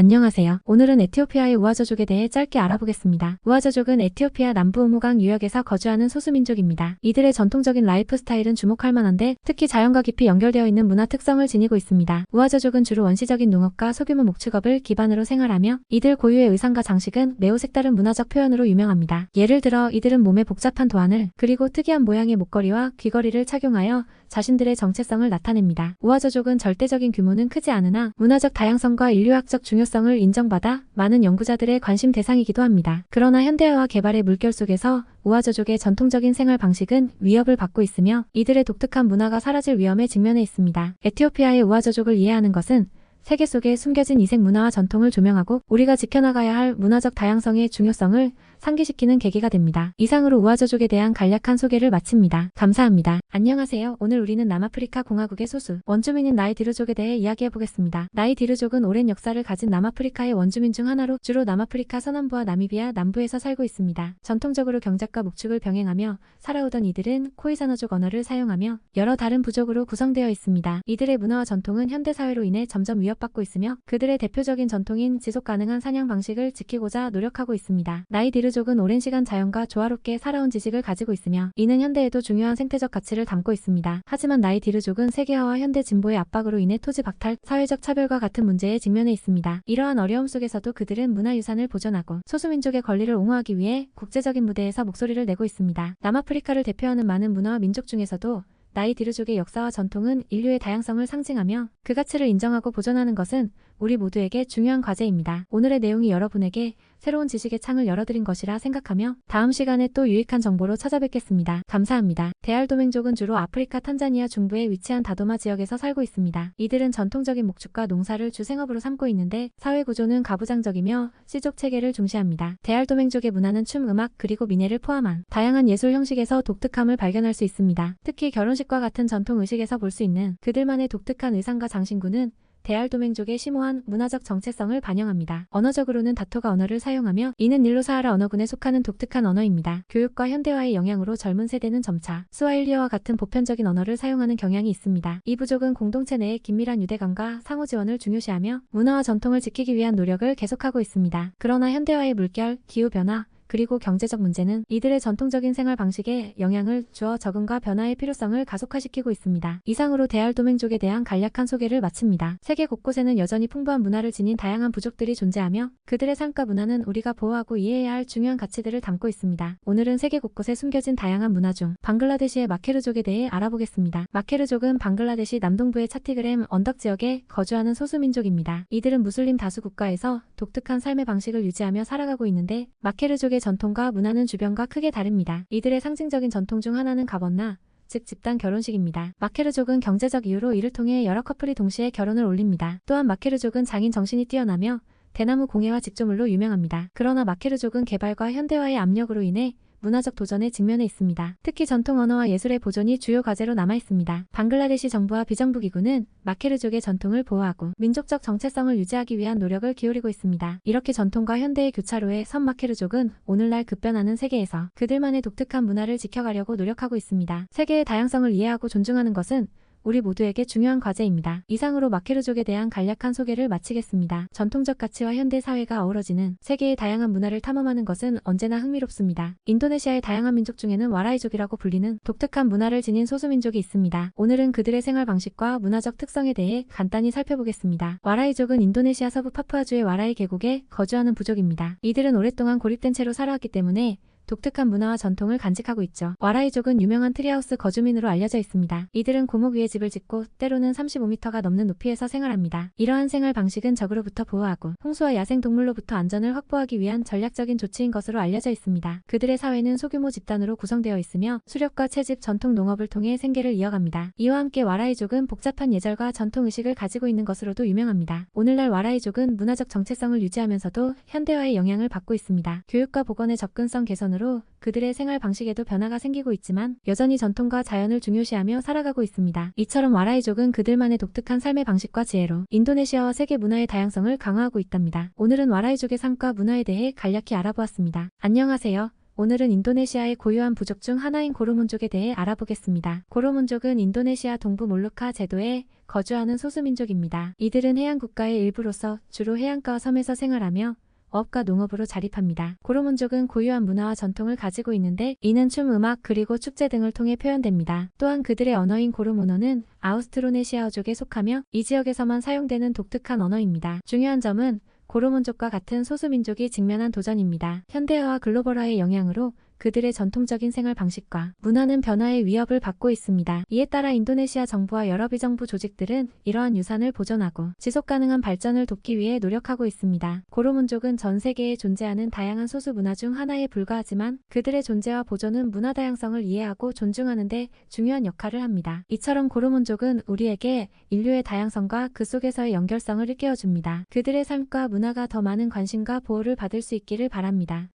안녕하세요. 오늘은 에티오피아의 우아저족에 대해 짧게 알아보겠습니다. 우아저족은 에티오피아 남부 오모강 유역에서 거주하는 소수민족입니다. 이들의 전통적인 라이프 스타일은 주목할 만한데 특히 자연과 깊이 연결되어 있는 문화 특성을 지니고 있습니다. 우아저족은 주로 원시적인 농업과 소규모 목축업을 기반으로 생활하며 이들 고유의 의상과 장식은 매우 색다른 문화적 표현으로 유명합니다. 예를 들어 이들은 몸에 복잡한 도안을 그리고 특이한 모양의 목걸이와 귀걸이를 착용하여 자신들의 정체성을 나타냅니다. 우아저족은 절대적인 규모는 크지 않으나 문화적 다양성과 인류학적 중요성을 인정받아 많은 연구자들의 관심 대상이기도 합니다. 그러나 현대화와 개발의 물결 속에서 우아저족의 전통적인 생활 방식은 위협을 받고 있으며 이들의 독특한 문화가 사라질 위험에 직면해 있습니다. 에티오피아의 우아저족을 이해하는 것은 세계 속에 숨겨진 이색 문화와 전통을 조명하고 우리가 지켜나가야 할 문화적 다양성의 중요성을 상기시키는 계기가 됩니다. 이상으로 우아저족에 대한 간략한 소개를 마칩니다. 감사합니다. 안녕하세요. 오늘 우리는 남아프리카 공화국의 소수 원주민인 나이디루족에 대해 이야기해보겠습니다. 나이디루족은 오랜 역사를 가진 남아프리카의 원주민 중 하나로 주로 남아프리카 서남부와 나미비아 남부에서 살고 있습니다. 전통적으로 경작과 목축을 병행하며 살아오던 이들은 코이사너족 언어를 사용하며 여러 다른 부족으로 구성되어 있습니다. 이들의 문화와 전통은 현대사회로 인해 점점 위협받고 있으며 그들의 대표적인 전통인 지속가능한 사냥 방식을 지키고자 노력하고 있습니다. 나이디루족은 오랜 시간 자연과 조화롭게 살아온 지식을 가지고 있으며 이는 현대에도 중요한 생태적 가치를 담고 있습니다. 하지만 나이디루족은 세계화와 현대 진보의 압박으로 인해 토지 박탈, 사회적 차별과 같은 문제에 직면해 있습니다. 이러한 어려움 속에서도 그들은 문화유산을 보존하고 소수민족의 권리를 옹호하기 위해 국제적인 무대에서 목소리를 내고 있습니다. 남아프리카를 대표하는 많은 문화와 민족 중에서도 나이디루족의 역사와 전통은 인류의 다양성을 상징하며 그 가치를 인정하고 보존하는 것은 우리 모두에게 중요한 과제입니다. 오늘의 내용이 여러분에게 새로운 지식의 창을 열어드린 것이라 생각하며 다음 시간에 또 유익한 정보로 찾아뵙겠습니다. 감사합니다. 데알도맹족은 주로 아프리카 탄자니아 중부에 위치한 다도마 지역에서 살고 있습니다. 이들은 전통적인 목축과 농사를 주 생업으로 삼고 있는데 사회 구조는 가부장적이며 씨족 체계를 중시합니다. 데알도맹족의 문화는 춤, 음악, 그리고 민예를 포함한 다양한 예술 형식에서 독특함을 발견할 수 있습니다. 특히 결혼식과 같은 전통 의식에서 볼 수 있는 그들만의 독특한 의상과 장신구는 데알도맹족의 심오한 문화적 정체성을 반영합니다. 언어적으로는 다토가 언어를 사용하며 이는 닐로사하라 언어군에 속하는 독특한 언어입니다. 교육과 현대화의 영향으로 젊은 세대는 점차 스와힐리어와 같은 보편적인 언어를 사용하는 경향이 있습니다. 이 부족은 공동체 내의 긴밀한 유대감과 상호 지원을 중요시하며 문화와 전통을 지키기 위한 노력을 계속하고 있습니다. 그러나 현대화의 물결, 기후변화, 그리고 경제적 문제는 이들의 전통적인 생활 방식에 영향을 주어 적응과 변화의 필요성을 가속화시키고 있습니다. 이상으로 데알도맹족에 대한 간략한 소개를 마칩니다. 세계 곳곳에는 여전히 풍부한 문화를 지닌 다양한 부족들이 존재하며 그들의 삶과 문화는 우리가 보호하고 이해해야 할 중요한 가치들을 담고 있습니다. 오늘은 세계 곳곳에 숨겨진 다양한 문화 중 방글라데시의 마케르족에 대해 알아보겠습니다. 마케르족은 방글라데시 남동부의 차티그램 언덕 지역에 거주하는 소수민족입니다. 이들은 무슬림 다수 국가에서 독특한 삶의 방식을 유지하며 살아가고 있는데 마케르족의 전통과 문화는 주변과 크게 다릅니다. 이들의 상징적인 전통 중 하나는 가번나, 즉 집단 결혼식입니다. 마케르족은 경제적 이유로 이를 통해 여러 커플이 동시에 결혼을 올립니다. 또한 마케르족은 장인 정신이 뛰어나며 대나무 공예와 직조물로 유명합니다. 그러나 마케르족은 개발과 현대화의 압력으로 인해 문화적 도전에 직면해 있습니다. 특히 전통 언어와 예술의 보존이 주요 과제로 남아 있습니다. 방글라데시 정부와 비정부기구는 마케르족의 전통을 보호하고 민족적 정체성을 유지하기 위한 노력을 기울이고 있습니다. 이렇게 전통과 현대의 교차로에 선 마케르족은 오늘날 급변하는 세계에서 그들만의 독특한 문화를 지켜가려고 노력하고 있습니다. 세계의 다양성을 이해하고 존중하는 것은 우리 모두에게 중요한 과제입니다. 이상으로 마케르족에 대한 간략한 소개를 마치겠습니다. 전통적 가치와 현대 사회가 어우러지는 세계의 다양한 문화를 탐험하는 것은 언제나 흥미롭습니다. 인도네시아의 다양한 민족 중에는 와라이족이라고 불리는 독특한 문화를 지닌 소수민족이 있습니다. 오늘은 그들의 생활 방식과 문화적 특성에 대해 간단히 살펴보겠습니다. 와라이족은 인도네시아 서부 파푸아주의 와라이 계곡에 거주하는 부족입니다. 이들은 오랫동안 고립된 채로 살아왔기 때문에 독특한 문화와 전통을 간직하고 있죠. 와라이족은 유명한 트리하우스 거주민으로 알려져 있습니다. 이들은 고목 위에 집을 짓고 때로는 35m가 넘는 높이에서 생활합니다. 이러한 생활 방식은 적으로부터 보호하고 홍수와 야생동물로부터 안전을 확보하기 위한 전략적인 조치인 것으로 알려져 있습니다. 그들의 사회는 소규모 집단으로 구성되어 있으며 수렵과 채집, 전통 농업을 통해 생계를 이어갑니다. 이와 함께 와라이족은 복잡한 예절과 전통 의식을 가지고 있는 것으로도 유명합니다. 오늘날 와라이족은 문화적 정체성을 유지하면서도 현대화의 영향을 받고 있습니다. 교육과 보건의 접근성 개선으로 그들의 생활 방식에도 변화가 생기고 있지만 여전히 전통과 자연을 중요시하며 살아가고 있습니다. 이처럼 와라이족은 그들만의 독특한 삶의 방식과 지혜로 인도네시아와 세계 문화의 다양성을 강화하고 있답니다. 오늘은 와라이족의 삶과 문화에 대해 간략히 알아보았습니다. 안녕하세요. 오늘은 인도네시아의 고유한 부족 중 하나인 고르몬족에 대해 알아보겠습니다. 고르몬족은 인도네시아 동부 몰루카 제도에 거주하는 소수민족입니다. 이들은 해양국가의 일부로서 주로 해안가와 섬에서 생활하며 어업과 농업으로 자립합니다. 고르몬족은 고유한 문화와 전통을 가지고 있는데 이는 춤, 음악, 그리고 축제 등을 통해 표현됩니다. 또한 그들의 언어인 고르모노는 아우스트로네시아어족에 속하며 이 지역에서만 사용되는 독특한 언어입니다. 중요한 점은 고르몬족과 같은 소수민족이 직면한 도전입니다. 현대화와 글로벌화의 영향으로 그들의 전통적인 생활 방식과 문화는 변화의 위협을 받고 있습니다. 이에 따라 인도네시아 정부와 여러 비정부 조직들은 이러한 유산을 보존하고 지속가능한 발전을 돕기 위해 노력하고 있습니다. 고르몬족은 전 세계에 존재하는 다양한 소수 문화 중 하나에 불과하지만 그들의 존재와 보존은 문화 다양성을 이해하고 존중하는 데 중요한 역할을 합니다. 이처럼 고르몬족은 우리에게 인류의 다양성과 그 속에서의 연결성을 일깨워줍니다. 그들의 삶과 문화가 더 많은 관심과 보호를 받을 수 있기를 바랍니다.